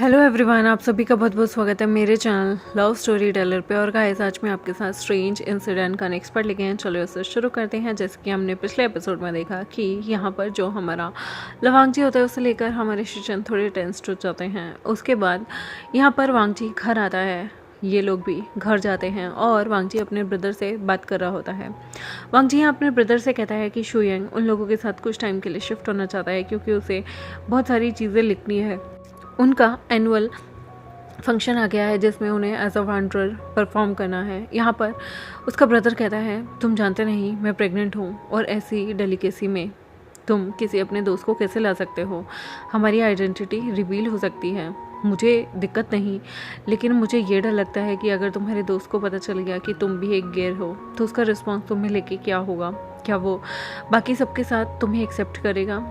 Hello everyone, आप सभी का बहुत बहुत स्वागत है मेरे चैनल लव स्टोरी टेलर पे। और गाइस, आज मैं आपके साथ स्ट्रेंज इंसिडेंट का नेक्स्ट पार्ट लेके हैं। चलो इसे शुरू करते हैं। जैसे कि हमने पिछले एपिसोड में देखा कि यहाँ पर जो हमारा लवांगजी होता है उसे लेकर हमारे शिशन थोड़े टेंस्ड हो जाते हैं। उसके बाद यहाँ पर वांगजी घर आता है, ये लोग भी घर जाते हैं और वांगजी अपने ब्रदर से बात कर रहा होता है। वांगजी यहाँ अपने ब्रदर से कहता है कि शुयंग उन लोगों के साथ कुछ टाइम के लिए शिफ्ट होना चाहता है क्योंकि उसे बहुत सारी चीज़ें लिखनी है। उनका एनुअल फंक्शन आ गया है जिसमें उन्हें एज अ वांडरर परफॉर्म करना है। यहाँ पर उसका ब्रदर कहता है, तुम जानते नहीं मैं प्रेग्नेंट हूँ और ऐसी डेलिकेसी में तुम किसी अपने दोस्त को कैसे ला सकते हो। हमारी आइडेंटिटी रिवील हो सकती है। मुझे दिक्कत नहीं, लेकिन मुझे ये डर लगता है कि अगर तुम्हारे दोस्त को पता चल गया कि तुम भी एक गेर हो तो उसका रिस्पॉन्स तुम्हें लेके क्या होगा। क्या वो बाकी सबके साथ तुम्हें एक्सेप्ट करेगा।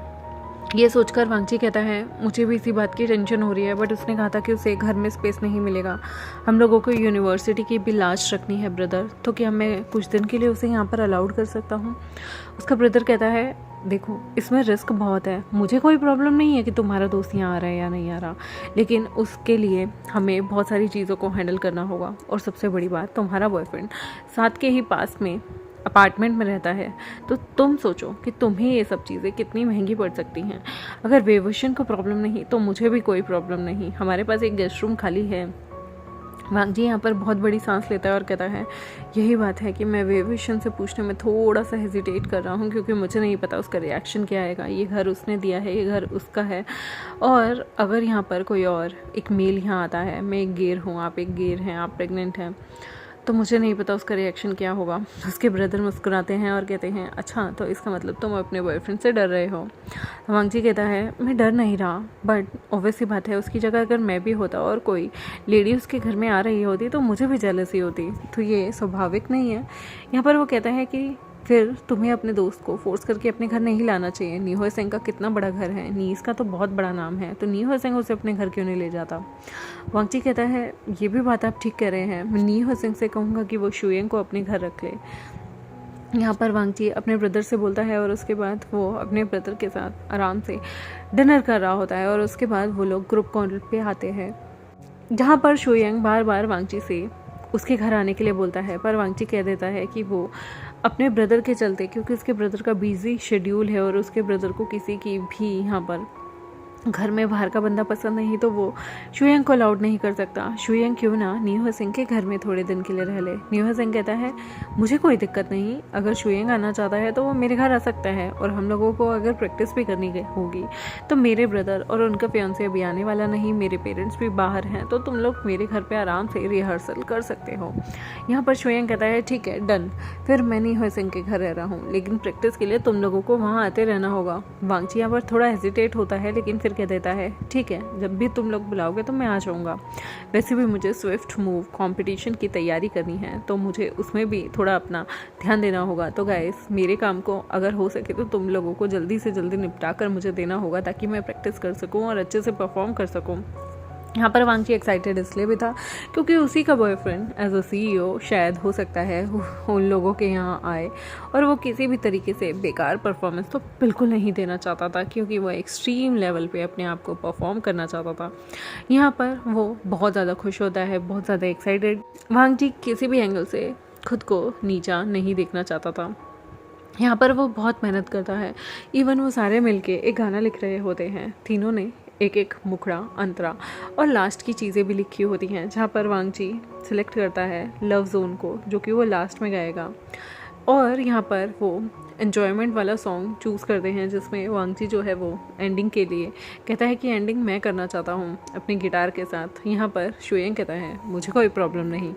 ये सोचकर वांगची कहता है, मुझे भी इसी बात की टेंशन हो रही है, बट उसने कहा था कि उसे घर में स्पेस नहीं मिलेगा। हम लोगों को यूनिवर्सिटी की भी लाश रखनी है ब्रदर, तो क्या मैं कुछ दिन के लिए उसे यहाँ पर अलाउड कर सकता हूँ। उसका ब्रदर कहता है, देखो इसमें रिस्क बहुत है। मुझे कोई प्रॉब्लम नहीं है कि तुम्हारा दोस्त यहाँ आ रहा है या नहीं आ रहा, लेकिन उसके लिए हमें बहुत सारी चीज़ों को हैंडल करना होगा। और सबसे बड़ी बात, तुम्हारा बॉयफ्रेंड साथ के ही पास में अपार्टमेंट में रहता है, तो तुम सोचो कि तुम्हें ये सब चीज़ें कितनी महंगी पड़ सकती हैं। अगर वेवशन को प्रॉब्लम नहीं तो मुझे भी कोई प्रॉब्लम नहीं। हमारे पास एक गेस्ट रूम खाली है। वांगजी यहाँ पर बहुत बड़ी सांस लेता है और कहता है, यही बात है कि मैं वेवशन से पूछने में थोड़ा सा हेजिटेट कर रहा हूँ क्योंकि मुझे नहीं पता उसका रिएक्शन क्या आएगा। ये घर उसने दिया है, ये घर उसका है, और अगर यहाँ पर कोई और एक मेल यहाँ आता है, मैं एक गेर हूँ, आप एक गेर हैं, आप प्रेग्नेंट हैं, तो मुझे नहीं पता उसका रिएक्शन क्या होगा। उसके ब्रदर मुस्कुराते हैं और कहते हैं, अच्छा तो इसका मतलब तुम अपने बॉयफ्रेंड से डर रहे हो। वांगजी कहता है, मैं डर नहीं रहा, बट ऑब्वियसली बात है उसकी जगह अगर मैं भी होता और कोई लेडी उसके घर में आ रही होती तो मुझे भी जेलसी होती, तो ये स्वाभाविक नहीं है। यहाँ पर वो कहता है कि फिर तुम्हें अपने दोस्त को फोर्स करके अपने घर नहीं लाना चाहिए। नी हो सेंग का कितना बड़ा घर है, नीस का तो बहुत बड़ा नाम है, तो नी हो सेंग उसे अपने घर क्यों नहीं ले जाता। वांगची कहता है, ये भी बात आप ठीक कह रहे हैं, मैं नी हो सेंग से कहूँगा कि वो शुयंग को अपने घर रख ले। यहाँ पर वांगची अपने ब्रदर से बोलता है और उसके बाद वो अपने ब्रदर के साथ आराम से डिनर कर रहा होता है। और उसके बाद वो लोग ग्रुप कॉल पे आते हैं, जहाँ पर शुयंग बार बार वांगची से उसके घर आने के लिए बोलता है, पर वांगची कह देता है कि वो अपने ब्रदर के चलते, क्योंकि उसके ब्रदर का बिजी शेड्यूल है और उसके ब्रदर को किसी की भी यहाँ पर घर में बाहर का बंदा पसंद नहीं, तो वो शुयंग को अलाउड नहीं कर सकता। शुयंग क्यों ना न्यू सिंह के घर में थोड़े दिन के लिए रह ले। न्यू सिंह कहता है, मुझे कोई दिक्कत नहीं, अगर शुयंग आना चाहता है तो वो मेरे घर आ सकता है, और हम लोगों को अगर प्रैक्टिस भी करनी होगी तो मेरे ब्रदर और उनका फियांसे अभी आने वाला नहीं, मेरे पेरेंट्स भी बाहर हैं, तो तुम लोग मेरे घर पर आराम से रिहर्सल कर सकते हो। यहाँ पर शुयंग कहता है, ठीक है डन, फिर मैं न्यू सिंह के घर रह रहा हूँ, लेकिन प्रैक्टिस के लिए तुम लोगों को वहाँ आते रहना होगा। वांगची यहाँ पर थोड़ा हेजिटेट होता है, लेकिन कह देता है, ठीक है जब भी तुम लोग बुलाओगे तो मैं आ जाऊँगा। वैसे भी मुझे स्विफ्ट मूव कंपटीशन की तैयारी करनी है, तो मुझे उसमें भी थोड़ा अपना ध्यान देना होगा। तो गाइस, मेरे काम को अगर हो सके तो तुम लोगों को जल्दी से जल्दी निपटा कर मुझे देना होगा, ताकि मैं प्रैक्टिस कर सकूँ और अच्छे से परफॉर्म कर सकूँ। यहाँ पर वांगची एक्साइटेड इसलिए भी था क्योंकि उसी का बॉयफ्रेंड एज अ CEO शायद हो सकता है उन लोगों के यहाँ आए, और वो किसी भी तरीके से बेकार परफॉर्मेंस तो बिल्कुल नहीं देना चाहता था, क्योंकि वो एक्सट्रीम लेवल पे अपने आप को परफॉर्म करना चाहता था। यहाँ पर वो बहुत ज़्यादा खुश होता है, बहुत ज़्यादा एक्साइटेड। वांगची किसी भी एंगल से खुद को नीचा नहीं देखना चाहता था। यहाँ पर वो बहुत मेहनत करता है। इवन वो सारे मिलके एक गाना लिख रहे होते हैं, तीनों ने एक एक मुखड़ा, अंतरा और लास्ट की चीज़ें भी लिखी होती हैं, जहाँ पर वांगची सिलेक्ट करता है लव जोन को, जो कि वो लास्ट में गाएगा। और यहाँ पर वो एन्जॉयमेंट वाला सॉन्ग चूज़ करते हैं, जिसमें वांगची जो है वो एंडिंग के लिए कहता है कि एंडिंग मैं करना चाहता हूँ अपने गिटार के साथ। यहाँ पर शुयंग कहता है, मुझे कोई प्रॉब्लम नहीं।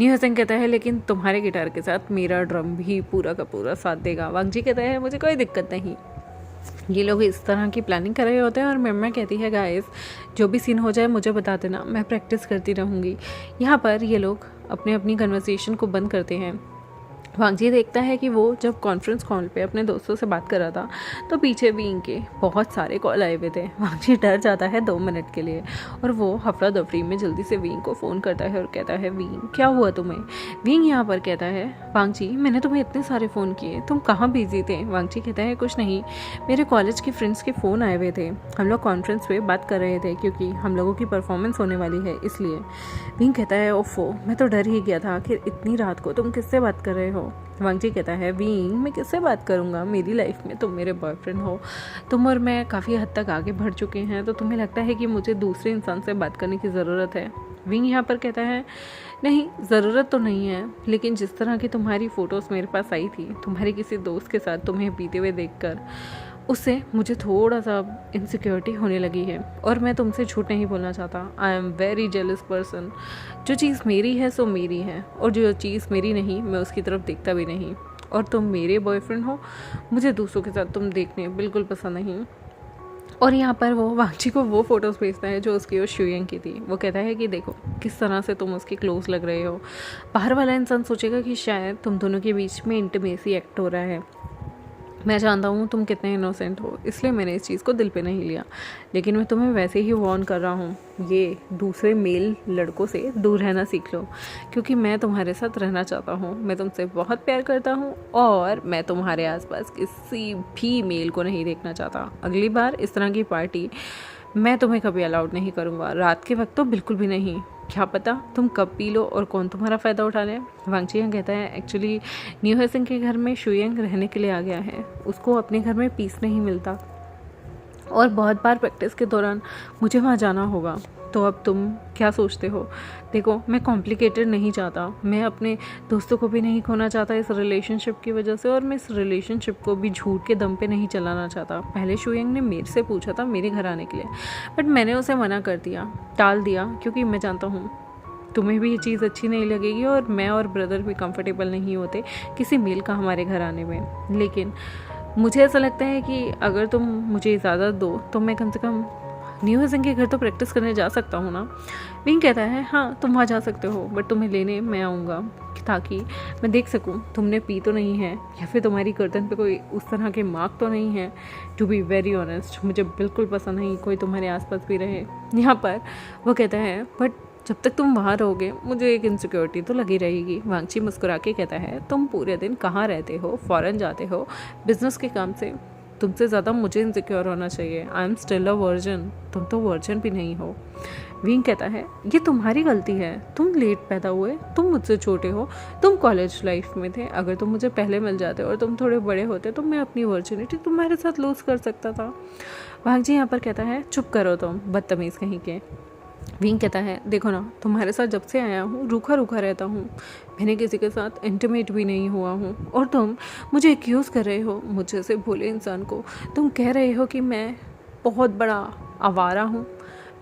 न्यू सिंह कहता है, लेकिन तुम्हारे गिटार के साथ मेरा ड्रम भी पूरा का पूरा साथ देगा। वांगची कहता है, मुझे कोई दिक्कत नहीं। ये लोग इस तरह की प्लानिंग कर रहे होते हैं, और मम्मा कहती है, गाइस जो भी सीन हो जाए मुझे बता देना, मैं प्रैक्टिस करती रहूँगी। यहाँ पर ये लोग अपनी अपनी कन्वर्सेशन को बंद करते हैं। वांगजी देखता है कि वो जब कॉन्फ्रेंस कॉल पे अपने दोस्तों से बात कर रहा था तो पीछे विंग के बहुत सारे कॉल आए हुए थे। वांगजी डर जाता है 2 मिनट के लिए और वो हफड़ा दफड़ी में जल्दी से विंग को फ़ोन करता है और कहता है, विंग क्या हुआ तुम्हें? विंग यहाँ पर कहता है, वांगजी मैंने तुम्हें इतने सारे फ़ोन किए, तुम कहाँ बिजी थे? वांगजी कहता है, कुछ नहीं, मेरे कॉलेज के फ्रेंड्स के फ़ोन आए हुए थे, हम लोग कॉन्फ्रेंस पे बात कर रहे थे क्योंकि हम लोगों की परफॉर्मेंस होने वाली है इसलिए। विंग कहता है, ओफो मैं तो डर ही गया था, आखिर इतनी रात को तुम किससे बात कर रहे हो? वांगजी कहता है, विंग मैं किससे बात करूँगा, मेरी लाइफ में तुम मेरे बॉयफ्रेंड हो, तुम और मैं काफ़ी हद तक आगे बढ़ चुके हैं, तो तुम्हें लगता है कि मुझे दूसरे इंसान से बात करने की ज़रूरत है? विंग यहाँ पर कहता है, नहीं ज़रूरत तो नहीं है, लेकिन जिस तरह की तुम्हारी फ़ोटोज़ मेरे पास आई थी तुम्हारे किसी दोस्त के साथ तुम्हें पीते हुए देखकर, उससे मुझे थोड़ा सा इनसिक्योरिटी होने लगी है और मैं तुमसे झूठ नहीं बोलना चाहता। I am very jealous person, जो चीज़ मेरी है सो मेरी है और जो चीज़ मेरी नहीं मैं उसकी तरफ देखता भी नहीं, और तुम मेरे बॉयफ्रेंड हो, मुझे दूसरों के साथ तुम देखने बिल्कुल पसंद नहीं। और यहाँ पर वो वांगजी को वो फ़ोटोज़ भेजता है जो उसकी और शुयंग की थी। वो कहता है कि देखो किस तरह से तुम उसके क्लोज लग रहे हो, बाहर वाला इंसान सोचेगा कि शायद तुम दोनों के बीच में इंटीमेसी एक्ट हो रहा है। मैं जानता हूँ तुम कितने इनोसेंट हो, इसलिए मैंने इस चीज़ को दिल पे नहीं लिया, लेकिन मैं तुम्हें वैसे ही वार्न कर रहा हूँ, ये दूसरे मेल लड़कों से दूर रहना सीख लो, क्योंकि मैं तुम्हारे साथ रहना चाहता हूँ, मैं तुमसे बहुत प्यार करता हूँ और मैं तुम्हारे आसपास किसी भी मेल को नहीं देखना चाहता। अगली बार इस तरह की पार्टी मैं तुम्हें कभी अलाउड नहीं करूँगा, रात के वक्त तो बिल्कुल भी नहीं, क्या पता तुम कब पी लो और कौन तुम्हारा फ़ायदा उठा ले। वांगजी कहता है, एक्चुअली न्यू हेसिंग के घर में शुयंग रहने के लिए आ गया है, उसको अपने घर में पीस नहीं मिलता और बहुत बार प्रैक्टिस के दौरान मुझे वहाँ जाना होगा। तो अब तुम क्या सोचते हो? देखो मैं कॉम्प्लिकेटेड नहीं चाहता, मैं अपने दोस्तों को भी नहीं खोना चाहता इस रिलेशनशिप की वजह से, और मैं इस रिलेशनशिप को भी झूठ के दम पे नहीं चलाना चाहता। पहले शुयंग ने मेरे से पूछा था मेरे घर आने के लिए, बट मैंने उसे मना कर दिया, टाल दिया, क्योंकि मैं जानता हूँ तुम्हें भी ये चीज़ अच्छी नहीं लगेगी और मैं और ब्रदर भी कंफर्टेबल नहीं होते किसी मेल का हमारे घर आने में। लेकिन मुझे ऐसा लगता है कि अगर तुम मुझे इजाज़त दो तो मैं कम से कम न्यू हेसिंग के घर तो प्रैक्टिस करने जा सकता हूँ ना। विंग कहता है, हाँ तुम वहाँ जा सकते हो, बट तुम्हें लेने मैं आऊँगा ताकि मैं देख सकूँ तुमने पी तो नहीं है या फिर तुम्हारी गर्दन पे कोई उस तरह के मार्क तो नहीं है। टू बी वेरी ऑनेस्ट मुझे बिल्कुल पसंद नहीं कोई तुम्हारे आसपास भी रहे। यहाँ पर वो कहता है, बट जब तक तुम वहाँ रहोगे मुझे एक इनसिक्योरिटी तो लगी रहेगी। वांगजी मुस्कुरा के कहता है, तुम पूरे दिन कहाँ रहते हो, फ़ॉरेन जाते हो बिजनेस के काम से, तुमसे ज़्यादा मुझे इनसिक्योर होना चाहिए। I am still a version, तुम तो वर्जन भी नहीं हो। विंग कहता है, ये तुम्हारी गलती है, तुम लेट पैदा हुए, तुम मुझसे छोटे हो, तुम कॉलेज लाइफ में थे, अगर तुम मुझे पहले मिल जाते और तुम थोड़े बड़े होते तो मैं अपनी वर्जिनिटी तुम्हारे साथ लूज़ कर सकता था। वांगजी यहाँ पर कहता है, चुप करो तुम बदतमीज़ कहीं के। विंग कहता है, देखो ना तुम्हारे साथ जब से आया हूँ रूखा रूखा रहता हूँ, मैंने किसी के साथ इंटीमेट भी नहीं हुआ हूँ, और तुम मुझे एक्यूज़ कर रहे हो, मुझे से भोले इंसान को तुम कह रहे हो कि मैं बहुत बड़ा आवारा हूँ,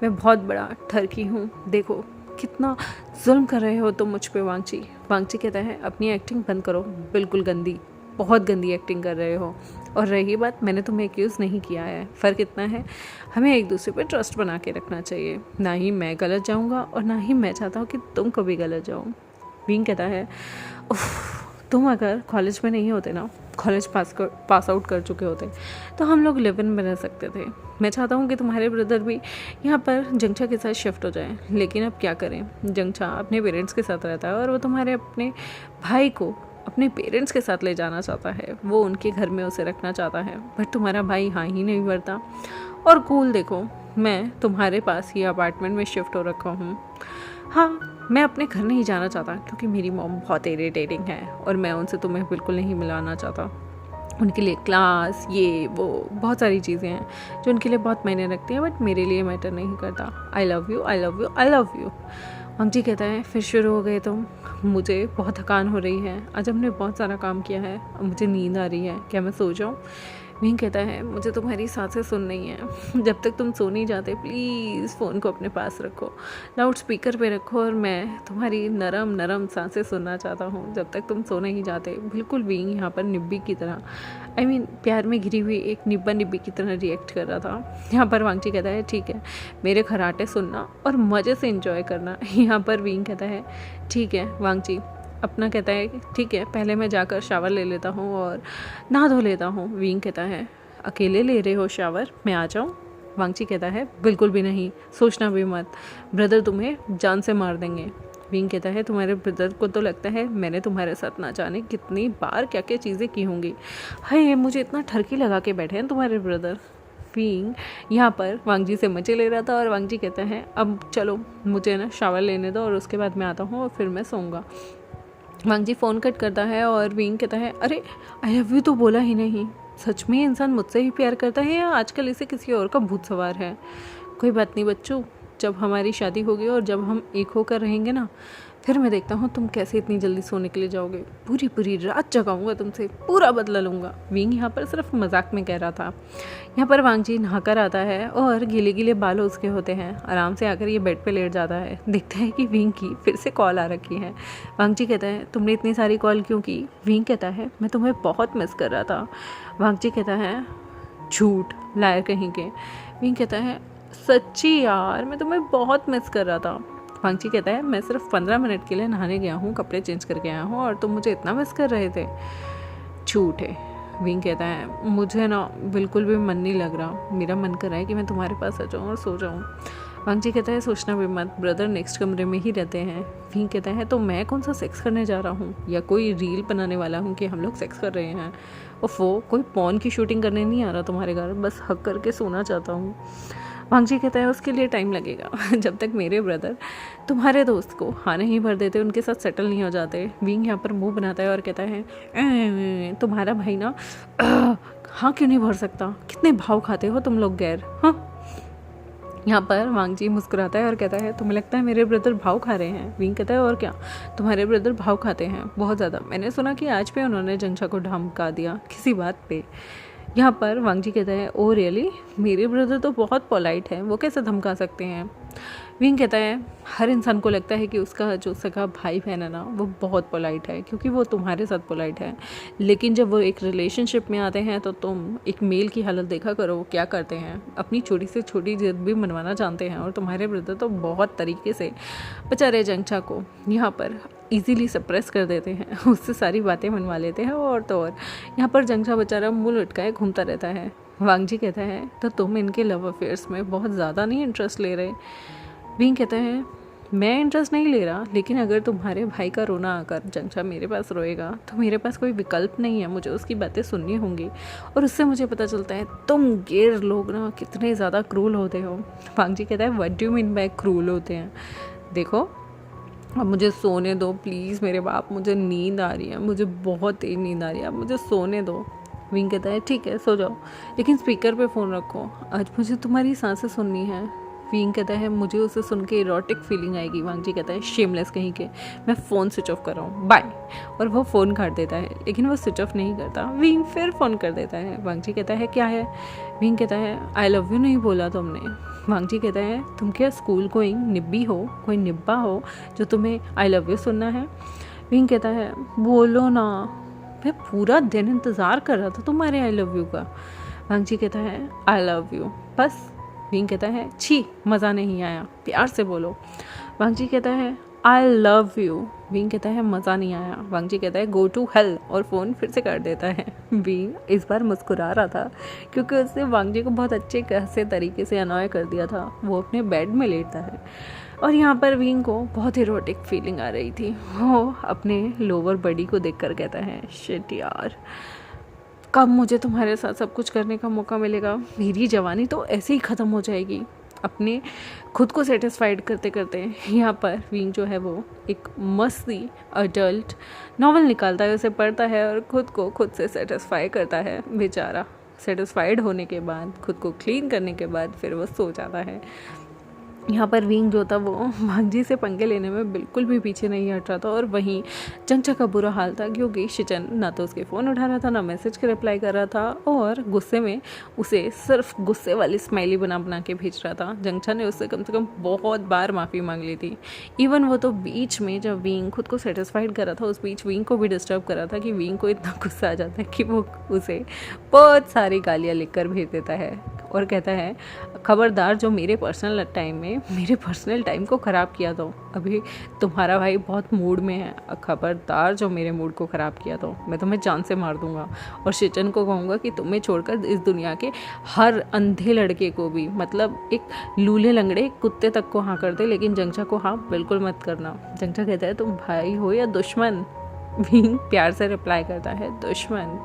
मैं बहुत बड़ा ठरकी हूँ। देखो कितना जुल्म कर रहे हो तुम मुझ पे वांगजी। वांगजी कहता है, अपनी एक्टिंग बंद करो, बिल्कुल गंदी, बहुत गंदी एक्टिंग कर रहे हो। और रही बात, मैंने तुम्हें एक्यूज़ नहीं किया है, फ़र्क इतना है हमें एक दूसरे पे ट्रस्ट बना के रखना चाहिए, ना ही मैं गलत जाऊंगा और ना ही मैं चाहता हूँ कि तुम कभी गलत जाओ। विंग कहता है, तुम अगर कॉलेज में नहीं होते ना, कॉलेज पास आउट कर चुके होते तो हम लोग लिव इन में रह सकते थे। मैं चाहता हूँ कि तुम्हारे ब्रदर भी यहाँ पर जंगचा के साथ शिफ्ट हो जाए, लेकिन अब क्या करें, जंगचा अपने पेरेंट्स के साथ रहता है और वो तुम्हारे अपने भाई को अपने पेरेंट्स के साथ ले जाना चाहता है, वो उनके घर में उसे रखना चाहता है, बट तुम्हारा भाई हाँ ही नहीं भरता। और कूल देखो, मैं तुम्हारे पास ही अपार्टमेंट में शिफ्ट हो रखा हूँ। हाँ मैं अपने घर नहीं जाना चाहता क्योंकि मेरी मॉम बहुत इरिटेटिंग है और मैं उनसे तुम्हें बिल्कुल नहीं मिलाना चाहता। उनके लिए क्लास, ये वो बहुत सारी चीज़ें हैं जो उनके लिए बहुत मायने रखती हैं, बट मेरे लिए मैटर नहीं करता। I love you, I love you, I love you. वांगजी कहता है, फिर शुरू हो गए तुम, मुझे बहुत थकान हो रही है, आज हमने बहुत सारा काम किया है, अब मुझे नींद आ रही है, क्या मैं सो जाऊँ? विंग कहता है, मुझे तुम्हारी सांसें सुन नहीं है, जब तक तुम सो नहीं जाते प्लीज़ फ़ोन को अपने पास रखो, लाउड स्पीकर पे रखो, और मैं तुम्हारी नरम नरम सांसें सुनना चाहता हूँ जब तक तुम सो नहीं जाते। बिल्कुल विंग यहाँ पर निब्बी की तरह, प्यार में घिरी हुई एक निब्बा निब्बी की तरह रिएक्ट कर रहा था। यहाँ पर वांगजी कहता है, ठीक है मेरे खराटे सुनना और मज़े से इंजॉय करना। यहाँ पर विंग कहता है, ठीक है वांगजी, अपना कहता है कि ठीक है पहले मैं जाकर शावर ले लेता हूँ और नहा धो लेता हूँ। विंग कहता है अकेले ले रहे हो शावर, मैं आ जाऊँ? वांगची कहता है बिल्कुल भी नहीं, सोचना भी मत, ब्रदर तुम्हें जान से मार देंगे। विंग कहता है तुम्हारे ब्रदर को तो लगता है मैंने तुम्हारे साथ ना जाने कितनी बार क्या क्या चीज़ें की होंगी, हाय मुझे इतना ठरकी लगा के बैठे हैं तुम्हारे ब्रदर। विंग यहाँ पर वांगजी से मजे ले रहा था और वांगजी कहता है अब चलो मुझे ना शावर लेने दो और उसके बाद मैं आता हूँ और फिर मैं सोऊंगा। वांगजी फ़ोन कट करता है और विंग कहता है अरे आई लव यू तो बोला ही नहीं, सच में इंसान मुझसे ही प्यार करता है या आजकल इसे किसी और का भूत सवार है? कोई बात नहीं बच्चों, जब हमारी शादी होगी और जब हम एक होकर रहेंगे ना, फिर मैं देखता हूँ तुम कैसे इतनी जल्दी सोने के लिए जाओगे, पूरी पूरी रात जगाऊंगा तुमसे, पूरा बदला लूँगा। विंग यहाँ पर सिर्फ मजाक में कह रहा था। यहाँ पर वांगजी नहाकर आता है और गीले गीले बाल उसके होते हैं, आराम से आकर ये बेड पे लेट जाता है। देखता है कि विंग की फिर से कॉल आ रखी है। वांगजी कहता है तुमने इतनी सारी कॉल क्यों की? विंग कहता है मैं तुम्हें बहुत मिस कर रहा था। वांगजी कहता है झूठ, लायर कहीं के। विंग कहता है सच्ची यार मैं तुम्हें बहुत मिस कर रहा था। वांगची कहता है मैं सिर्फ 15 मिनट के लिए नहाने गया हूँ, कपड़े चेंज करके आया हूँ और तुम मुझे इतना मिस कर रहे थे। झूठ है। विंग कहता है मुझे ना बिल्कुल भी मन नहीं लग रहा, मेरा मन कर रहा है कि मैं तुम्हारे पास आ जाऊँ और सो जाऊँ। वांगची कहता है सोचना भी मत, ब्रदर नेक्स्ट कमरे में ही रहते हैं। विंग कहता है तो मैं कौन सा सेक्स करने जा रहा हूँ या कोई रील बनाने वाला हूँ कि हम लोग सेक्स कर रहे हैं? वो कोई पॉर्न की शूटिंग करने नहीं आ रहा तुम्हारे घर, बस हक करके सोना चाहता हूँ। वांगजी कहता है उसके लिए टाइम लगेगा जब तक मेरे ब्रदर तुम्हारे दोस्त को हाँ नहीं भर देते, उनके साथ सेटल नहीं हो जाते। विंग यहाँ पर मुंह बनाता है और कहता है तुम्हारा भाई ना हाँ क्यों नहीं भर सकता, कितने भाव खाते हो तुम लोग गैर। हाँ यहाँ पर वांगजी मुस्कुराता है और कहता है तुम्हें लगता है मेरे ब्रदर भाव खा रहे हैं? विंग कहता है और क्या, तुम्हारे ब्रदर भाव खाते हैं बहुत ज़्यादा, मैंने सुना कि आज पे उन्होंने जंगछा को धमका दिया किसी बात पे। यहाँ पर वांगजी कहता है ओ रियली, मेरे ब्रदर तो बहुत पोलाइट है, वो कैसे धमका सकते हैं? विंग कहता है हर इंसान को लगता है कि उसका जो सगा भाई बहन है ना वो बहुत पोलाइट है क्योंकि वो तुम्हारे साथ पोलाइट है, लेकिन जब वो एक रिलेशनशिप में आते हैं तो तुम एक मेल की हालत देखा करो वो क्या करते हैं, अपनी छोटी से छोटी जिद भी मनवाना जानते हैं। और तुम्हारे ब्रदर तो बहुत तरीके से बेचारे जंगछा को यहाँ पर इजीली सप्रेस कर देते हैं, उससे सारी बातें मनवा लेते हैं और तो और यहाँ पर जंगछा बेचारा मुँह लटकाए घूमता रहता है। वांगजी कहता है तो तुम इनके लव अफेयर्स में बहुत ज़्यादा नहीं इंटरेस्ट ले रहे? विंग कहता है मैं इंटरेस्ट नहीं ले रहा, लेकिन अगर तुम्हारे भाई का रोना आकर जंगछा मेरे पास रोएगा तो मेरे पास कोई विकल्प नहीं है, मुझे उसकी बातें सुननी होंगी और उससे मुझे पता चलता है तुम गैर लोग ना कितने ज़्यादा क्रूल होते हो। वांगजी कहता है what do you mean by cruel होते हैं? देखो अब मुझे सोने दो प्लीज़ मेरे बाप, मुझे नींद आ रही है, मुझे बहुत तेज नींद आ रही है, अब मुझे सोने दो। विंग कहता है ठीक है सो जाओ, लेकिन स्पीकर पे फ़ोन रखो, आज मुझे तुम्हारी सांसें सुननी है। विंग कहता है मुझे उसे सुन के इरोटिक फीलिंग आएगी। वांगजी कहता है शेमलेस कहीं के, मैं फ़ोन स्विच ऑफ कर रहा हूँ, बाय। और वो फ़ोन काट देता है, लेकिन वो स्विच ऑफ नहीं करता। विंग फिर फ़ोन कर देता है। वांगजी कहता है क्या है? विंग कहता है आई लव यू नहीं बोला तुमने। वांगजी कहता है तुम क्या स्कूल गोइंग निब्बी हो, कोई निब्बा हो जो तुम्हें आई लव यू सुनना है? विंग कहता है बोलो ना, मैं पूरा दिन इंतज़ार कर रहा था तुम्हारे आई लव यू का। वांगजी कहता है आई लव यू बस। विंग कहता है छी मज़ा नहीं आया, प्यार से बोलो। वांगजी कहता है आई लव यू। विंग कहता है मज़ा नहीं आया। वांगजी कहता है गो टू हेल और फ़ोन फिर से कर देता है। विंग इस बार मुस्कुरा रहा था क्योंकि उसने वांगजी को बहुत अच्छे खासे तरीके से अनॉय कर दिया था। वो अपने बेड में लेटता है और यहाँ पर विंग को बहुत इरोटिक फीलिंग आ रही थी। वो अपने लोअर बॉडी को देखकर कहता है शिट यार, कब मुझे तुम्हारे साथ सब कुछ करने का मौका मिलेगा? मेरी जवानी तो ऐसे ही ख़त्म हो जाएगी। अपने खुद को सेटिस्फाइड करते करते यहाँ पर विंग जो है वो एक मस्ती अडल्ट नॉवल निकालता है, उसे पढ़ता है और खुद को खुद से सेटिस्फाई करता है। बेचारा सेटिस्फाइड होने के बाद, खुद को क्लीन करने के बाद फिर वो सो जाता है। यहाँ पर विंग जो था वो वांगजी से पंगे लेने में बिल्कुल भी पीछे नहीं हट रहा था और वहीं जंगछा का बुरा हाल था क्योंकि शिचन ना तो उसके फ़ोन उठा रहा था ना मैसेज के रिप्लाई कर रहा था और गुस्से में उसे सिर्फ गुस्से वाली स्माइली बना बना के भेज रहा था। जंगछा ने उससे कम से कम बहुत बार माफ़ी मांग ली थी। इवन वो तो बीच में जब विंग खुद को सेटिस्फाइड कर रहा था उस बीच विंग को भी डिस्टर्ब कर रहा था कि विंग को इतना गुस्सा आ जाता है कि वो उसे बहुत सारी गालियाँ लिख कर भेज देता है और कहता है खबरदार जो मेरे पर्सनल टाइम को ख़राब किया तो अभी तुम्हारा भाई बहुत मूड में है, खबरदार जो मेरे मूड को ख़राब किया तो मैं तुम्हें जान से मार दूंगा और शिचन को कहूँगा कि तुम्हें छोड़कर इस दुनिया के हर अंधे लड़के को भी, मतलब एक लूले लंगड़े कुत्ते तक को हाँ कर दे, लेकिन जंगचा को हाँ बिल्कुल मत करना। जंगचा कहता है तुम भाई हो या दुश्मन? विंग प्यार से रिप्लाई करता है दुश्मन।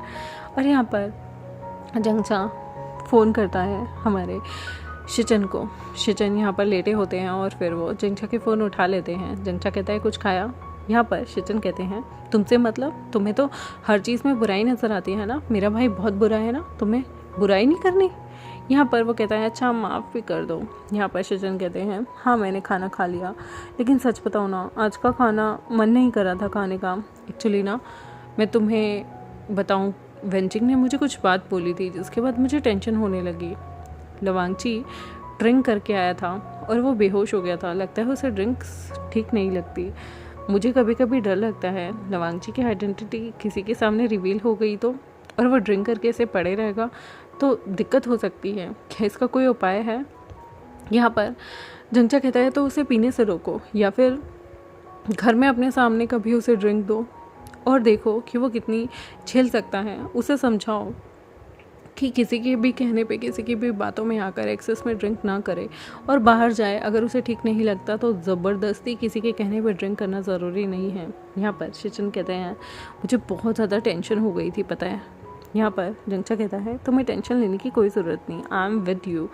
और यहाँ पर जंगचा फ़ोन करता है हमारे शिचन को। शिचन यहाँ पर लेटे होते हैं और फिर वो जंगचा के फ़ोन उठा लेते हैं। जंगचा कहता है कुछ खाया? यहाँ पर शिचन कहते हैं तुमसे मतलब, तुम्हें तो हर चीज़ में बुराई नज़र आती है ना, मेरा भाई बहुत बुरा है ना, तुम्हें बुराई नहीं करनी। यहाँ पर वो कहता है अच्छा माफ़ भी कर दो। यहाँ पर शिचन कहते हैं हाँ मैंने खाना खा लिया, लेकिन सच बताओ ना आज का खाना मन नहीं कर रहा था खाने का। एक्चुअली ना मैं तुम्हें बताऊँ, वेंचिंग ने मुझे कुछ बात बोली थी जिसके बाद मुझे टेंशन होने लगी। लवांगची ड्रिंक करके आया था और वो बेहोश हो गया था, लगता है उसे ड्रिंक्स ठीक नहीं लगती। मुझे कभी कभी डर लगता है लवांगची की आइडेंटिटी किसी के सामने रिवील हो गई तो, और वो ड्रिंक करके ऐसे पड़े रहेगा तो दिक्कत हो सकती है। क्या इसका कोई उपाय है? यहाँ पर जंगचा कहता है तो उसे पीने से रोको या फिर घर में अपने सामने कभी उसे ड्रिंक दो और देखो कि वो कितनी झेल सकता है। उसे समझाओ कि किसी के भी कहने पे, किसी की भी बातों में आकर एक्सेस में ड्रिंक ना करे और बाहर जाए। अगर उसे ठीक नहीं लगता तो ज़बरदस्ती किसी के कहने पे ड्रिंक करना ज़रूरी नहीं है। यहाँ पर शिचन कहते हैं मुझे बहुत ज़्यादा टेंशन हो गई थी पता है। यहाँ पर जंगचा कहता है तुम्हें टेंशन लेने की कोई ज़रूरत नहीं, आई एम विद यू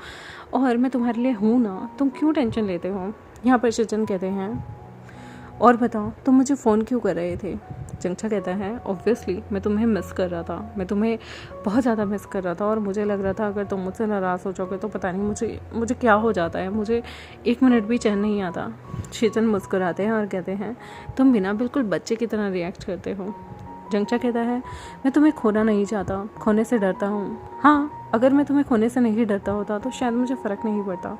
और मैं तुम्हारे लिए हूँ ना, तुम क्यों टेंशन लेते हो। यहाँ पर शिचन कहते हैं और बताओ तुम मुझे फ़ोन क्यों कर रहे थे। जंगचा कहता है ऑब्वियसली मैं तुम्हें मिस कर रहा था, मैं तुम्हें बहुत ज़्यादा मिस कर रहा था और मुझे लग रहा था अगर तुम मुझसे नाराज़ हो जाओगे तो पता नहीं मुझे क्या हो जाता है, मुझे एक मिनट भी चैन नहीं आता। शिचन मुस्कुराते हैं और कहते हैं तुम बिना बिल्कुल बच्चे की तरह रिएक्ट करते हो। जंगचा कहता है मैं तुम्हें खोना नहीं चाहता, खोने से डरता हूँ। हाँ अगर मैं तुम्हें खोने से नहीं डरता होता तो शायद मुझे फ़र्क नहीं पड़ता।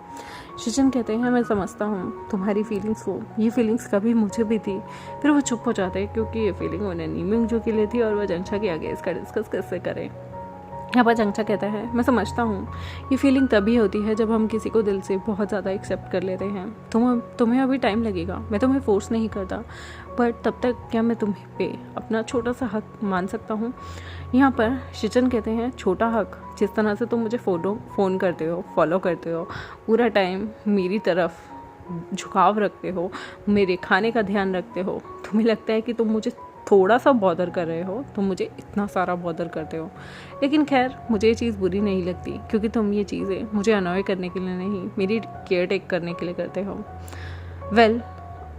शिचन कहते हैं मैं समझता हूँ तुम्हारी फीलिंग्स को, ये फीलिंग्स कभी मुझे भी थी। फिर वो चुप हो जाते हैं क्योंकि ये फीलिंग उन्हें नीमिंग जो के लिए थी और वह जंगचा के आगे इसका डिस्कस कैसे करें। यहाँ पर जंगचा कहता है मैं समझता हूँ ये फीलिंग तभी होती है जब हम किसी को दिल से बहुत ज़्यादा एक्सेप्ट कर लेते हैं। तुम्हें अभी टाइम लगेगा, मैं तुम्हें फोर्स नहीं करता, बट तब तक क्या मैं तुम्हें पे अपना छोटा सा हक मान सकता हूँ। यहाँ पर शिचन कहते हैं छोटा हक? जिस तरह से तुम मुझे फ़ोन करते हो, फॉलो करते हो, पूरा टाइम मेरी तरफ झुकाव रखते हो, मेरे खाने का ध्यान रखते हो, तुम्हें लगता है कि तुम मुझे थोड़ा सा बॉदर कर रहे हो, तुम मुझे इतना सारा बॉदर करते हो। लेकिन खैर मुझे ये चीज़ बुरी नहीं लगती क्योंकि तुम ये चीज़ें मुझे अनॉय करने के लिए नहीं, मेरी केयर टेक करने के लिए करते हो। Well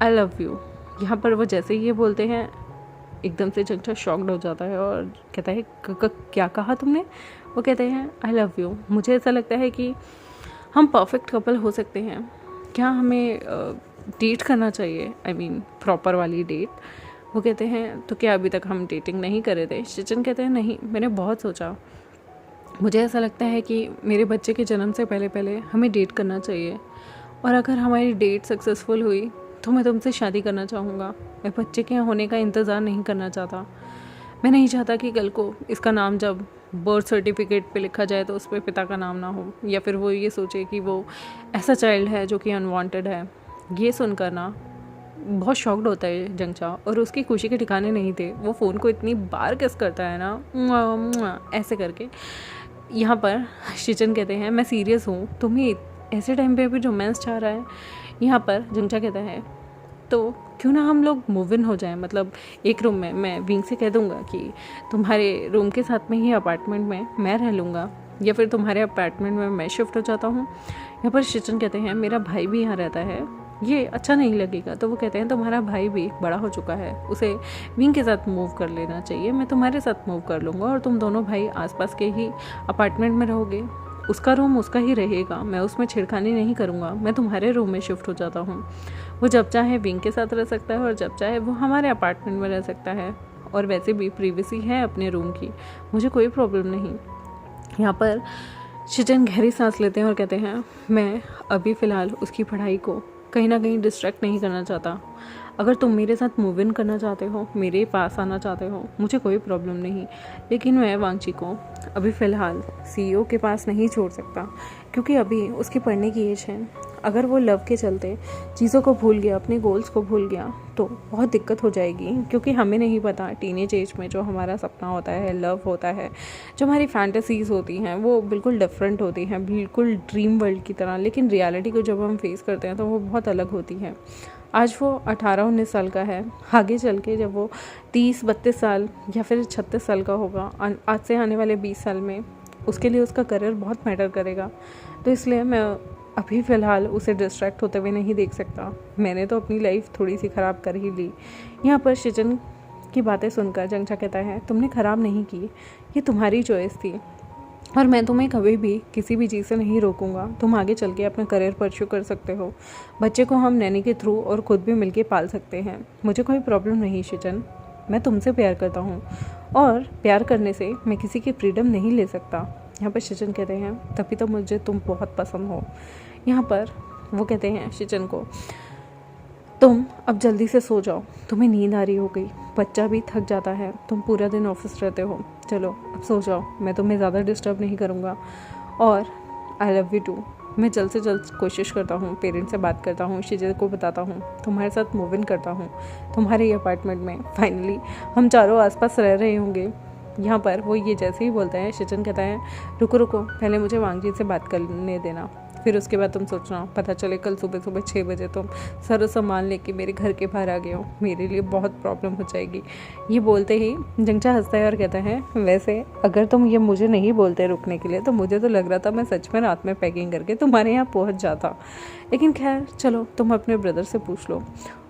I love you. यहाँ पर वो जैसे ही ये बोलते हैं एकदम से जंगचा शॉक्ड हो जाता है और कहता है क्या कहा तुमने? वो कहते हैं आई लव यू। मुझे ऐसा लगता है कि हम परफेक्ट कपल हो सकते हैं। क्या हमें डेट करना चाहिए? आई मीन प्रॉपर वाली डेट। वो कहते हैं तो क्या अभी तक हम डेटिंग नहीं कर रहे थे? शिचन कहते हैं नहीं, मैंने बहुत सोचा, मुझे ऐसा लगता है कि मेरे बच्चे के जन्म से पहले हमें डेट करना चाहिए और अगर हमारी डेट सक्सेसफुल हुई तो मैं तुमसे शादी करना चाहूँगा। मैं बच्चे के होने का इंतज़ार नहीं करना चाहता। मैं नहीं चाहता कि कल को इसका नाम जब बर्थ सर्टिफिकेट पे लिखा जाए तो उस पर पिता का नाम ना हो, या फिर वो ये सोचे कि वो ऐसा चाइल्ड है जो कि अनवांटेड है। ये सुनकर ना बहुत शॉक्ड होता है जंगचा और उसकी खुशी के ठिकाने नहीं थे। वो फ़ोन को इतनी बार किस करता है ना ऐसे करके। यहाँ पर शिचन कहते हैं मैं सीरियस हूँ, तुम्हें ऐसे टाइम पे भी रोमांस चाह रहा है। यहाँ पर जंगचा कहता है तो क्यों ना हम लोग मूव इन हो जाएं, मतलब एक रूम में। मैं विंग से कह दूँगा कि तुम्हारे रूम के साथ में ही अपार्टमेंट में मैं रह लूँगा या फिर तुम्हारे अपार्टमेंट में मैं शिफ्ट हो जाता हूँ। यहाँ पर शिचन कहते हैं मेरा भाई भी यहाँ रहता है, ये अच्छा नहीं लगेगा। तो वो कहते हैं तुम्हारा भाई भी बड़ा हो चुका है, उसे विंग के साथ मूव कर लेना चाहिए, मैं तुम्हारे साथ मूव कर लूँगा और तुम दोनों भाई आसपास के ही अपार्टमेंट में रहोगे। उसका रूम उसका ही रहेगा, मैं उसमें छेड़खानी नहीं करूँगा, मैं तुम्हारे रूम में शिफ्ट हो जाता हूँ। वो जब चाहे विंग के साथ रह सकता है और जब चाहे वो हमारे अपार्टमेंट में रह सकता है, और वैसे भी प्रिवेसी है अपने रूम की, मुझे कोई प्रॉब्लम नहीं। यहाँ पर शिजन गहरी सांस लेते हैं और कहते हैं मैं अभी फ़िलहाल उसकी पढ़ाई को कहीं ना कहीं डिस्ट्रैक्ट नहीं करना चाहता। अगर तुम मेरे साथ मूव इन करना चाहते हो, मेरे पास आना चाहते हो, मुझे कोई प्रॉब्लम नहीं, लेकिन मैं वांगची को अभी फ़िलहाल सीईओ के पास नहीं छोड़ सकता, क्योंकि अभी उसकी पढ़ने की एज है। अगर वो लव के चलते चीज़ों को भूल गया, अपने गोल्स को भूल गया, तो बहुत दिक्कत हो जाएगी। क्योंकि हमें नहीं पता टीनेज एज में जो हमारा सपना होता है, लव होता है, जो हमारी फैंटेसीज़ होती हैं, वो बिल्कुल डिफरेंट होती हैं, बिल्कुल ड्रीम वर्ल्ड की तरह। लेकिन रियलिटी को जब हम फेस करते हैं तो वो बहुत अलग होती है। आज वो 18-19 साल का है, आगे चल के जब वो 30-32 साल या फिर 36 साल का होगा, आज से आने वाले 20 साल में उसके लिए उसका करियर बहुत मैटर करेगा। तो इसलिए मैं अभी फ़िलहाल उसे डिस्ट्रैक्ट होते हुए नहीं देख सकता। मैंने तो अपनी लाइफ थोड़ी सी ख़राब कर ही ली। यहाँ पर शिजन की बातें सुनकर जंगचा कहता है तुमने ख़राब नहीं की, ये तुम्हारी चॉइस थी और मैं तुम्हें कभी भी किसी भी चीज़ से नहीं रोकूंगा। तुम आगे चल के अपना करियर परस्यू कर सकते हो, बच्चे को हम नैनी के थ्रू और ख़ुद भी मिलके पाल सकते हैं। मुझे कोई प्रॉब्लम नहीं शिजन, मैं तुमसे प्यार करता हूँ और प्यार करने से मैं किसी की फ्रीडम नहीं ले सकता। यहाँ पर शिजन कहते हैं तभी तो मुझे तुम बहुत पसंद हो। यहाँ पर वो कहते हैं शिजन को तुम अब जल्दी से सो जाओ, तुम्हें नींद आ रही हो गई, बच्चा भी थक जाता है, तुम पूरा दिन ऑफिस रहते हो, चलो अब सो जाओ, मैं तुम्हें ज़्यादा डिस्टर्ब नहीं करूँगा और आई लव यू टू। मैं जल्द से जल्द कोशिश करता हूँ, पेरेंट्स से बात करता हूँ, शिजन को बताता हूँ, तुम्हारे साथ मूव इन करता हूँ तुम्हारे ही अपार्टमेंट में। फाइनली हम चारों आसपास रह रहे होंगे। यहाँ पर वो ये जैसे ही बोलता है शिजन कहता है रुको रुको, पहले मुझे वांगजी से बात करने देना, फिर उसके बाद तुम सोचना। पता चले कल सुबह सुबह 6 बजे तुम सारा सामान लेके मेरे घर के बाहर आ गए हो, मेरे लिए बहुत प्रॉब्लम हो जाएगी। ये बोलते ही जंगचा हंसता है और कहता है वैसे अगर तुम ये मुझे नहीं बोलते रुकने के लिए तो मुझे तो लग रहा था मैं सच में रात में पैकिंग करके तुम्हारे यहाँ पहुँच जाता। लेकिन खैर चलो, तुम अपने ब्रदर से पूछ लो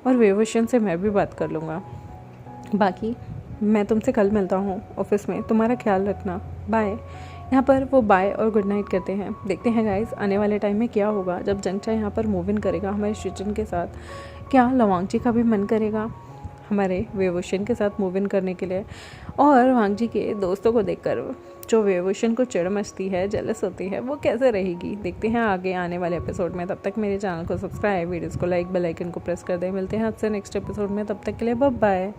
और वेवोशन से मैं भी बात कर लूँगा। बाकी मैं तुमसे कल मिलता हूँ ऑफिस में, तुम्हारा ख्याल रखना, बाय। यहाँ पर वो बाय और गुड नाइट कहते हैं। देखते हैं गाइस आने वाले टाइम में क्या होगा जब जंगचा यहाँ पर मूव इन करेगा हमारे शिजन के साथ। क्या लवांगची का भी मन करेगा हमारे वेवोशन के साथ मूव इन करने के लिए? और वांगजी के दोस्तों को देखकर जो वेवोशन को चिढ़ मचती है, जेलस होती है, वो कैसे रहेगी? देखते हैं आगे आने वाले एपिसोड में। तब तक मेरे चैनल को सब्सक्राइब, वीडियोज़ को लाइक, बेल आइकन को प्रेस कर दें। मिलते हैं आपसे नेक्स्ट एपिसोड में, तब तक के लिए बाय बाय।